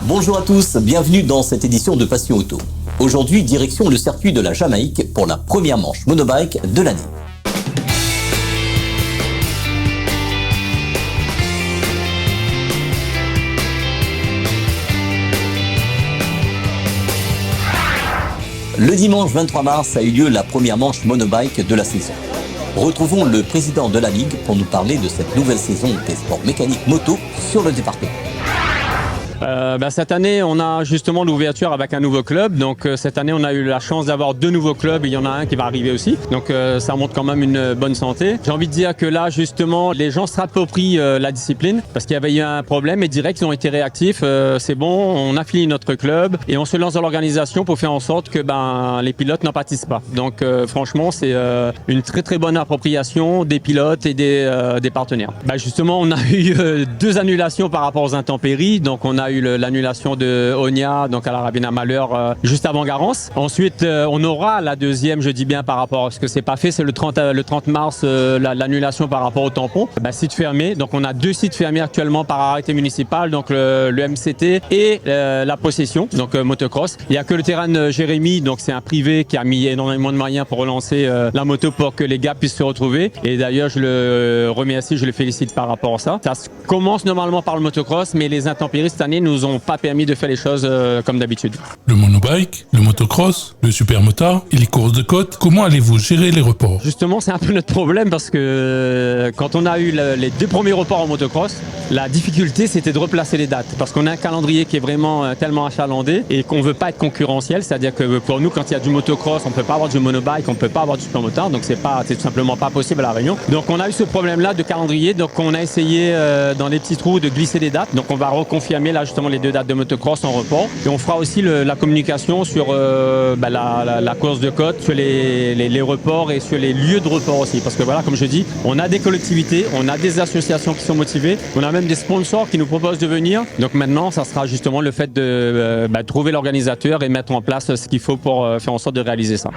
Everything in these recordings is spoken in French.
Bonjour à tous, bienvenue dans cette édition de Passion Auto. Aujourd'hui, direction le circuit de la Jamaïque pour la première manche monobike de l'année. Le dimanche 23 mars a eu lieu la première manche monobike de la saison. Retrouvons le président de la Ligue pour nous parler de cette nouvelle saison des sports mécaniques moto sur le département. Cette année, on a justement l'ouverture avec un nouveau club. Donc cette année, on a eu la chance d'avoir 2 nouveaux clubs et il y en a un qui va arriver aussi. Donc ça montre quand même une bonne santé. J'ai envie de dire que là, justement, les gens se rapproprient la discipline parce qu'il y avait eu un problème et direct, ils ont été réactifs. C'est bon, on a fini notre club et on se lance dans l'organisation pour faire en sorte que les pilotes n'en pâtissent pas. Donc franchement, c'est une très très bonne appropriation des pilotes et des partenaires. Justement, on a eu 2 annulations par rapport aux intempéries. Donc on a eu l'annulation de Onia, donc à la Rabina Malheur, juste avant Garance. Ensuite, on aura la deuxième, je dis bien par rapport à ce que c'est pas fait, c'est le 30 mars, l'annulation par rapport au tampon. Site fermé, donc on a 2 sites fermés actuellement par arrêté municipal, donc le MCT et la possession, donc motocross. Il n'y a que le terrain de Jérémy, donc c'est un privé qui a mis énormément de moyens pour relancer la moto pour que les gars puissent se retrouver. Et d'ailleurs, je le remercie, je le félicite par rapport à ça. Ça commence normalement par le motocross, mais les intempéries cette année nous ont pas permis de faire les choses comme d'habitude. Le monobike, le motocross, le supermotard et les courses de côte, comment allez-vous gérer les reports? Justement, c'est un peu notre problème parce que quand on a eu les 2 premiers reports en motocross, la difficulté c'était de replacer les dates parce qu'on a un calendrier qui est vraiment tellement achalandé et qu'on veut pas être concurrentiel, c'est-à-dire que pour nous, quand il y a du motocross, on peut pas avoir du monobike, on peut pas avoir du supermotard, donc c'est tout simplement pas possible à La Réunion. Donc on a eu ce problème-là de calendrier, donc on a essayé dans les petits trous de glisser les dates, donc on va reconfirmer là justement les 2 dates de motocross en report et on fera aussi la communication sur la course de côte, sur les reports et sur les lieux de report aussi parce que voilà, comme je dis, on a des collectivités, on a des associations qui sont motivées, on a même des sponsors qui nous proposent de venir, donc maintenant ça sera justement le fait de trouver l'organisateur et mettre en place ce qu'il faut pour faire en sorte de réaliser ça.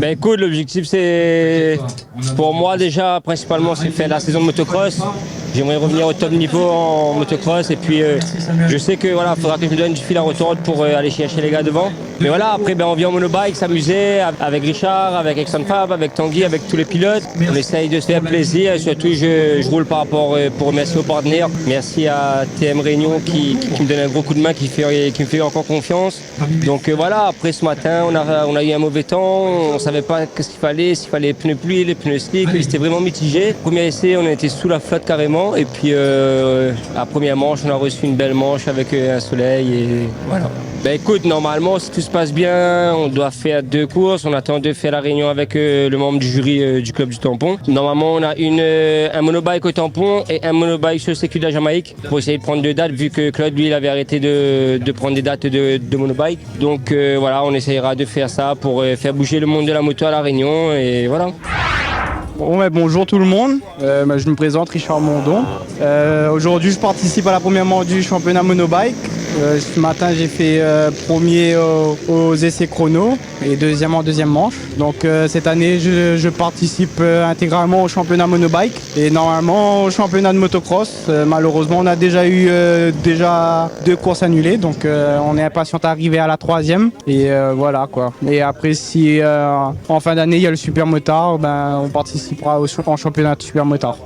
Écoute, l'objectif c'est pour moi déjà principalement c'est faire la saison de motocross. J'aimerais revenir au top niveau en motocross et puis je sais que voilà, faudra que je me donne du fil à retordre pour aller chercher les gars devant. Mais voilà, après on vient en monobike, s'amuser avec Richard, avec Exxon Fab, avec Tanguy, avec tous les pilotes. On essaye de se faire plaisir et surtout je roule par rapport pour remercier aux partenaires. Merci à TM Réunion qui me donne un gros coup de main, qui me fait encore confiance. Donc voilà, après ce matin on a eu un mauvais temps, on savait pas qu'est-ce qu'il fallait, s'il fallait les pneus pluie, les pneus slick, c'était vraiment mitigé. Premier essai, on a été sous la flotte carrément et puis la première manche, on a reçu une belle manche avec un soleil et voilà. Écoute, normalement si tout se passe bien, on doit faire 2 courses, on attend de faire la réunion avec le membre du jury du club du tampon. Normalement on a un monobike au tampon et un monobike sur le circuit de la Jamaïque pour essayer de prendre 2 dates vu que Claude lui il avait arrêté de prendre des dates de monobike. Donc voilà, on essayera de faire ça pour faire bouger le monde de la moto à la Réunion et voilà. Bonjour tout le monde, je me présente Richard Mondon. Aujourd'hui je participe à la première manche du championnat monobike. Ce matin j'ai fait premier aux essais chrono et deuxième en deuxième manche. Donc cette année je participe intégralement au championnat monobike et normalement au championnat de motocross. Malheureusement on a déjà eu 2 courses annulées, donc on est impatient d'arriver à la 3e et voilà quoi. Et après si en fin d'année il y a le supermotard, on participera en championnat de supermotard.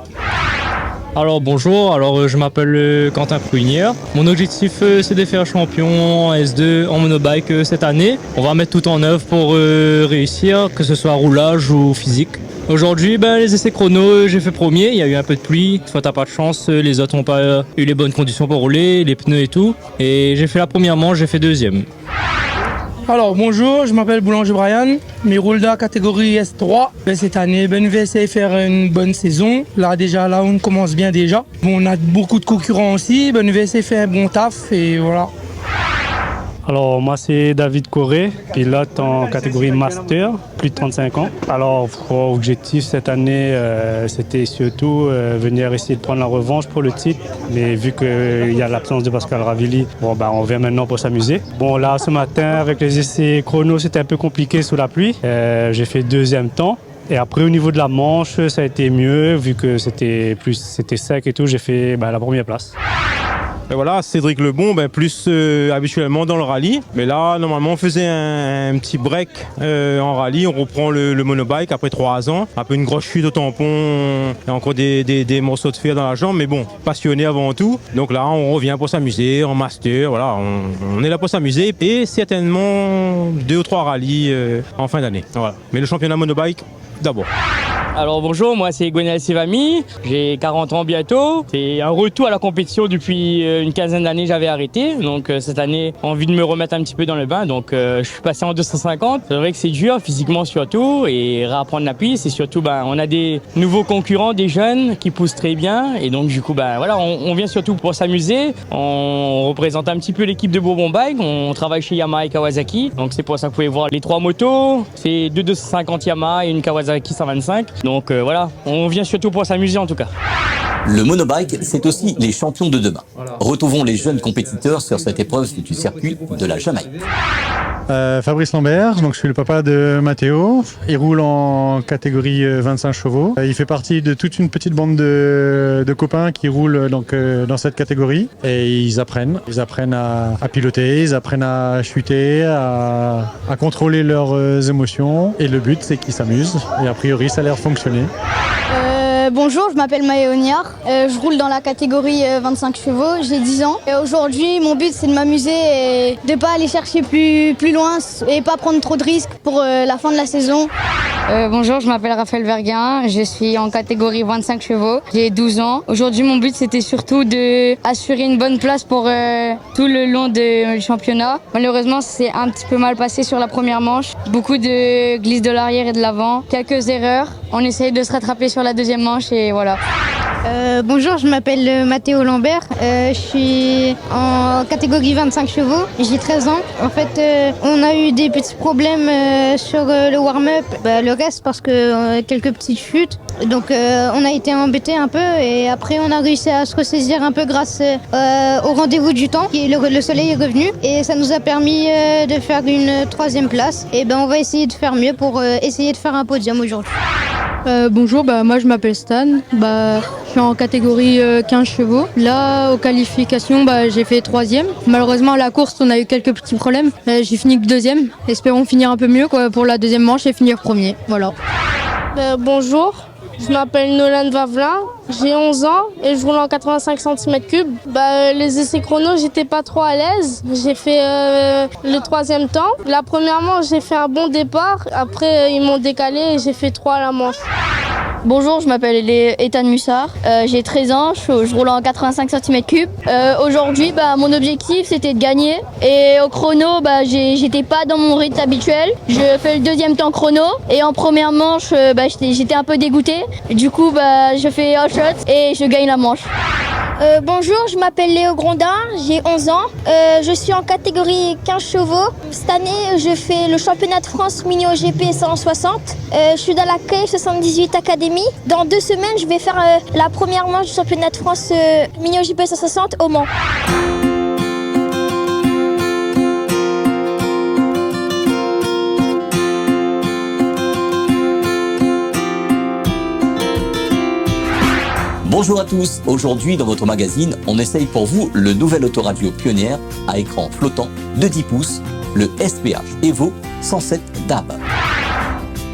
Alors bonjour, je m'appelle Quentin Prunière. Mon objectif c'est de faire champion en S2 en monobike cette année. On va mettre tout en œuvre pour réussir, que ce soit roulage ou physique. Aujourd'hui, les essais chrono, j'ai fait premier, il y a eu un peu de pluie. Soit t'as pas de chance, les autres n'ont pas eu les bonnes conditions pour rouler, les pneus et tout. Et j'ai fait la première manche, j'ai fait deuxième. Alors bonjour, je m'appelle Boulanger Brian, mes roule de catégorie S3. Cette année, nous vais essayer de faire une bonne saison. Là on commence bien déjà. On a beaucoup de concurrents aussi, nous vais essayer de faire un bon taf et voilà. Alors moi c'est David Corré, pilote en catégorie Master, plus de 35 ans. Alors pour objectif cette année c'était surtout venir essayer de prendre la revanche pour le titre. Mais vu qu'il y a l'absence de Pascal Ravilli, on vient maintenant pour s'amuser. Bon là ce matin avec les essais chrono c'était un peu compliqué sous la pluie. J'ai fait deuxième temps. Et après au niveau de la manche ça a été mieux vu que c'était sec et tout, j'ai fait la première place. Et voilà, Cédric Lebon, plus habituellement dans le rallye. Mais là, normalement, on faisait un petit break en rallye. On reprend le monobike après 3 ans. Un peu une grosse chute au tampon, et encore des morceaux de fer dans la jambe. Mais bon, passionné avant tout. Donc là, on revient pour s'amuser en master. Voilà, on est là pour s'amuser. Et certainement 2 ou 3 rallyes en fin d'année. Voilà. Mais le championnat monobike, d'abord. Alors bonjour, moi c'est Gwenel Sivami, j'ai 40 ans bientôt. C'est un retour à la compétition depuis une quinzaine d'années, j'avais arrêté. Donc cette année, envie de me remettre un petit peu dans le bain. Donc je suis passé en 250. C'est vrai que c'est dur, physiquement surtout, et réapprendre la piste. Et surtout, on a des nouveaux concurrents, des jeunes qui poussent très bien. Et donc du coup, voilà, on vient surtout pour s'amuser. On représente un petit peu l'équipe de Bourbon Bike. On travaille chez Yamaha et Kawasaki. Donc c'est pour ça que vous pouvez voir les 3 motos. C'est 2 250 Yamaha et une Kawasaki 125. Donc voilà, on vient surtout pour s'amuser en tout cas. Le monobike, c'est aussi les champions de demain. Retrouvons les jeunes compétiteurs sur cette épreuve du circuit de la Jamaïque. Fabrice Lambert, donc je suis le papa de Mathéo. Il roule en catégorie 25 chevaux. Il fait partie de toute une petite bande de copains qui roulent donc, dans cette catégorie. Et ils apprennent à piloter, ils apprennent à chuter, à contrôler leurs émotions. Et le but, c'est qu'ils s'amusent. Et a priori, ça a l'air de fonctionner. Bonjour, je m'appelle Maë Oniar, je roule dans la catégorie 25 chevaux, j'ai 10 ans. Et aujourd'hui, mon but c'est de m'amuser et de ne pas aller chercher plus loin et pas prendre trop de risques pour la fin de la saison. Bonjour, je m'appelle Raphaël Verguin, je suis en catégorie 25 chevaux, j'ai 12 ans. Aujourd'hui, mon but c'était surtout d'assurer une bonne place pour tout le long du championnat. Malheureusement, c'est un petit peu mal passé sur la première manche. Beaucoup de glisses de l'arrière et de l'avant, quelques erreurs. On essaye de se rattraper sur la deuxième manche et voilà. Bonjour, je m'appelle Mathéo Lambert, je suis en catégorie 25 chevaux, j'ai 13 ans. En fait, on a eu des petits problèmes sur le warm-up, le reste parce que quelques petites chutes. Donc on a été embêtés un peu et après on a réussi à se ressaisir un peu grâce au rendez-vous du temps. Le soleil est revenu et ça nous a permis de faire une 3e place. Et on va essayer de faire mieux pour essayer de faire un podium aujourd'hui. Bonjour, moi je m'appelle Stan, je suis en catégorie 15 chevaux. Là, aux qualifications, j'ai fait 3e. Malheureusement, à la course, on a eu quelques petits problèmes. J'ai fini que 2e. Espérons finir un peu mieux pour la deuxième manche et finir premier. Voilà. Bonjour, je m'appelle Nolan Vavelin, j'ai 11 ans et je roule en 85 cm3. Les essais chrono, j'étais pas trop à l'aise. J'ai fait le 3e temps. La première manche, j'ai fait un bon départ. Après, ils m'ont décalé et j'ai fait 3 à la manche. Bonjour, je m'appelle Ethan Mussard, j'ai 13 ans, je roule en 85 cm3. Aujourd'hui, mon objectif c'était de gagner et au chrono, j'étais pas dans mon rythme habituel. Je fais le 2e temps chrono et en première manche, j'étais un peu dégoûté. Du coup, je fais hot shot et je gagne la manche. Bonjour, je m'appelle Léo Grondin, j'ai 11 ans, je suis en catégorie 15 chevaux. Cette année, je fais le championnat de France Mini OGP 160. Je suis dans la KF78 Academy. Dans 2 semaines, je vais faire la première manche du championnat de France Mini OGP 160 au Mans. Bonjour à tous, aujourd'hui dans votre magazine, on essaye pour vous le nouvel autoradio Pioneer à écran flottant de 10 pouces, le SPH Evo 107 DAB.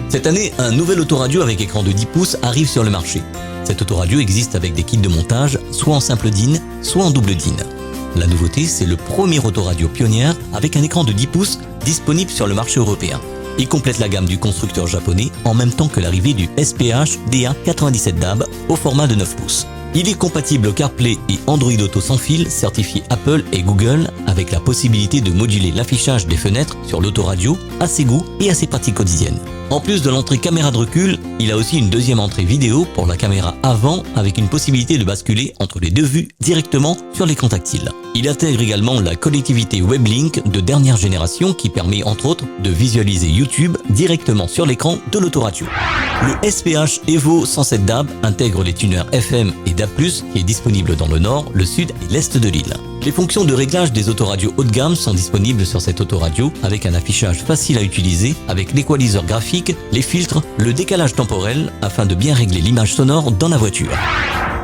Cette année, un nouvel autoradio avec écran de 10 pouces arrive sur le marché. Cet autoradio existe avec des kits de montage, soit en simple DIN, soit en double DIN. La nouveauté, c'est le premier autoradio Pioneer avec un écran de 10 pouces disponible sur le marché européen. Il complète la gamme du constructeur japonais en même temps que l'arrivée du SPH DA97 DAB au format de 9 pouces. Il est compatible CarPlay et Android Auto sans fil certifié Apple et Google avec la possibilité de moduler l'affichage des fenêtres sur l'autoradio à ses goûts et à ses pratiques quotidiennes. En plus de l'entrée caméra de recul, il a aussi une deuxième entrée vidéo pour la caméra avant avec une possibilité de basculer entre les deux vues directement sur l'écran tactile. Il intègre également la connectivité WebLink de dernière génération qui permet entre autres de visualiser YouTube directement sur l'écran de l'autoradio. Le SPH Evo 107 DAB intègre les tuners FM et DAB+, qui est disponible dans le nord, le sud et l'est de l'île. Les fonctions de réglage des autoradios haut de gamme sont disponibles sur cette autoradio avec un affichage facile à utiliser avec l'équaliseur graphique, les filtres, le décalage temporel afin de bien régler l'image sonore dans la voiture.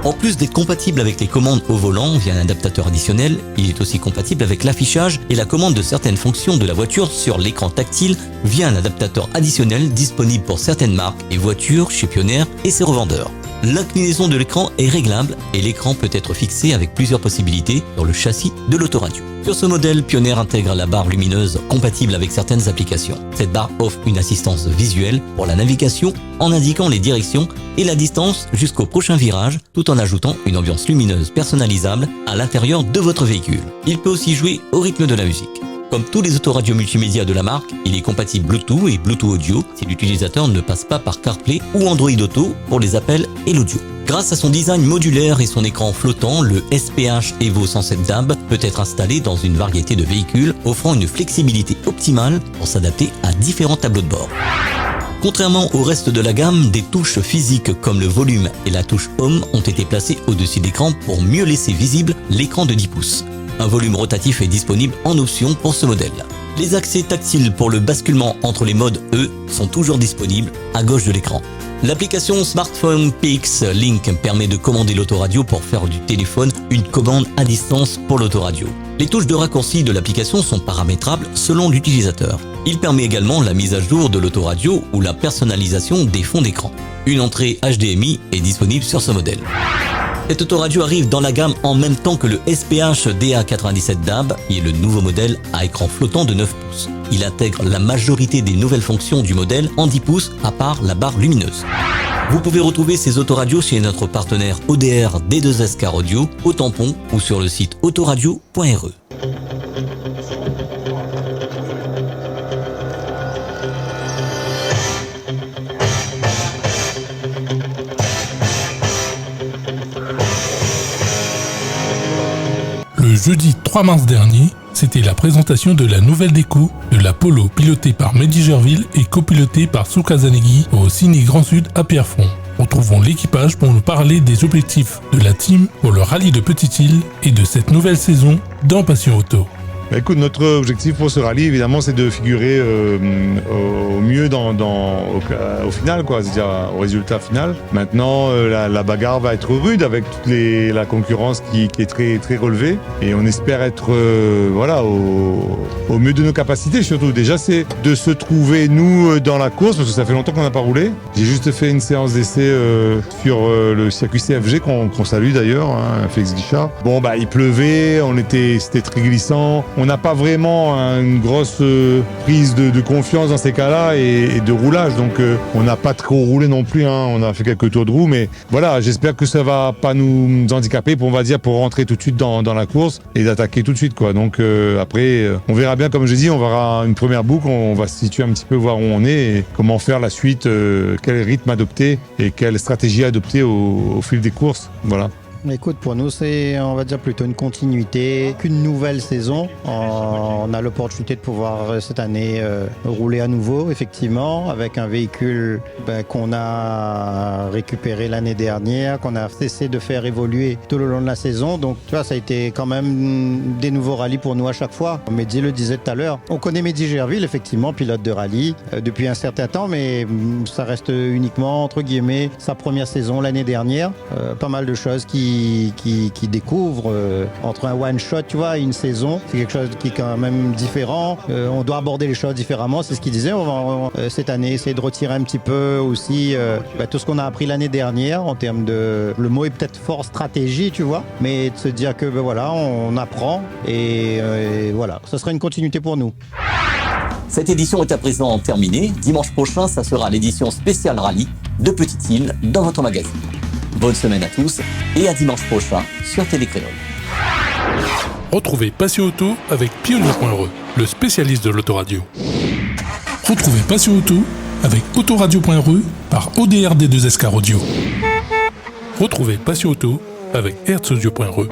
En plus d'être compatible avec les commandes au volant via un adaptateur additionnel, il est aussi compatible avec l'affichage et la commande de certaines fonctions de la voiture sur l'écran tactile via un adaptateur additionnel disponible pour certaines marques et voitures chez Pioneer et ses revendeurs. L'inclinaison de l'écran est réglable et l'écran peut être fixé avec plusieurs possibilités sur le châssis de l'autoradio. Sur ce modèle, Pioneer intègre la barre lumineuse compatible avec certaines applications. Cette barre offre une assistance visuelle pour la navigation en indiquant les directions et la distance jusqu'au prochain virage, tout en ajoutant une ambiance lumineuse personnalisable à l'intérieur de votre véhicule. Il peut aussi jouer au rythme de la musique. Comme tous les autoradios multimédia de la marque, il est compatible Bluetooth et Bluetooth Audio si l'utilisateur ne passe pas par CarPlay ou Android Auto pour les appels et l'audio. Grâce à son design modulaire et son écran flottant, le SPH Evo 107 DAB peut être installé dans une variété de véhicules, offrant une flexibilité optimale pour s'adapter à différents tableaux de bord. Contrairement au reste de la gamme, des touches physiques comme le volume et la touche Home ont été placées au-dessus de l'écran pour mieux laisser visible l'écran de 10 pouces. Un volume rotatif est disponible en option pour ce modèle. Les accès tactiles pour le basculement entre les modes E sont toujours disponibles à gauche de l'écran. L'application Smartphone PX Link permet de commander l'autoradio pour faire du téléphone une commande à distance pour l'autoradio. Les touches de raccourci de l'application sont paramétrables selon l'utilisateur. Il permet également la mise à jour de l'autoradio ou la personnalisation des fonds d'écran. Une entrée HDMI est disponible sur ce modèle. Cette autoradio arrive dans la gamme en même temps que le SPH DA97 DAB, qui est le nouveau modèle à écran flottant de 9 pouces. Il intègre la majorité des nouvelles fonctions du modèle en 10 pouces, à part la barre lumineuse. Vous pouvez retrouver ces autoradios chez notre partenaire ODR D2S Car Audio, au tampon ou sur le site autoradio.re. Le jeudi 3 mars dernier, c'était la présentation de la nouvelle déco de la Polo pilotée par Mehdi Gerville et copilotée par Souka Zanegui au Ciné Grand Sud à Pierrefonds. Retrouvons l'équipage pour nous parler des objectifs de la team pour le rallye de Petite-Île et de cette nouvelle saison dans Passion Auto. Écoute, notre objectif pour ce rallye, évidemment, c'est de figurer au mieux au final, quoi, c'est-à-dire au résultat final. Maintenant, la bagarre va être rude avec toute la concurrence qui est très, très relevée. Et on espère être au mieux de nos capacités. Surtout, déjà, c'est de se trouver, nous, dans la course, parce que ça fait longtemps qu'on n'a pas roulé. J'ai juste fait une séance d'essai sur le circuit CFG, qu'on salue d'ailleurs, hein, Félix Guichard. Bon, il pleuvait, c'était très glissant. On n'a pas vraiment une grosse prise de confiance dans ces cas-là et de roulage. Donc on n'a pas trop roulé non plus. Hein. On a fait quelques tours de roue. Mais voilà, j'espère que ça va pas nous handicaper pour rentrer tout de suite dans la course et d'attaquer tout de suite, quoi. Donc après, on verra bien, comme je dis, on verra une première boucle. On va se situer un petit peu, voir où on est et comment faire la suite, quel rythme adopter et quelle stratégie adopter au fil des courses. Voilà. Écoute, pour nous, c'est, on va dire, plutôt une continuité qu'une nouvelle saison. On a l'opportunité de pouvoir, cette année, rouler à nouveau, effectivement, avec un véhicule qu'on a récupéré l'année dernière, qu'on a cessé de faire évoluer tout le long de la saison. Donc, tu vois, ça a été quand même des nouveaux rallyes pour nous à chaque fois. Mehdi le disait tout à l'heure. On connaît Mehdi Gerville, effectivement, pilote de rallye, depuis un certain temps, mais ça reste uniquement, entre guillemets, sa première saison l'année dernière. Pas mal de choses qui découvre entre un one-shot, tu vois, et une saison. C'est quelque chose qui est quand même différent. On doit aborder les choses différemment. C'est ce qu'il disait. On va cette année essayer de retirer un petit peu aussi tout ce qu'on a appris l'année dernière en termes de... Le mot est peut-être fort stratégie, tu vois, mais de se dire que voilà, on apprend et voilà. Ce sera une continuité pour nous. Cette édition est à présent terminée. Dimanche prochain, ça sera l'édition spéciale rallye de Petite-Île dans votre magazine. Bonne semaine à tous et à dimanche prochain sur Télécréole. Retrouvez Passion Auto avec Pionnier.re, le spécialiste de l'autoradio. Retrouvez Passion Auto avec Autoradio.re par ODR D2S Car Audio. Retrouvez Passion Auto avec Hertz Audio.re.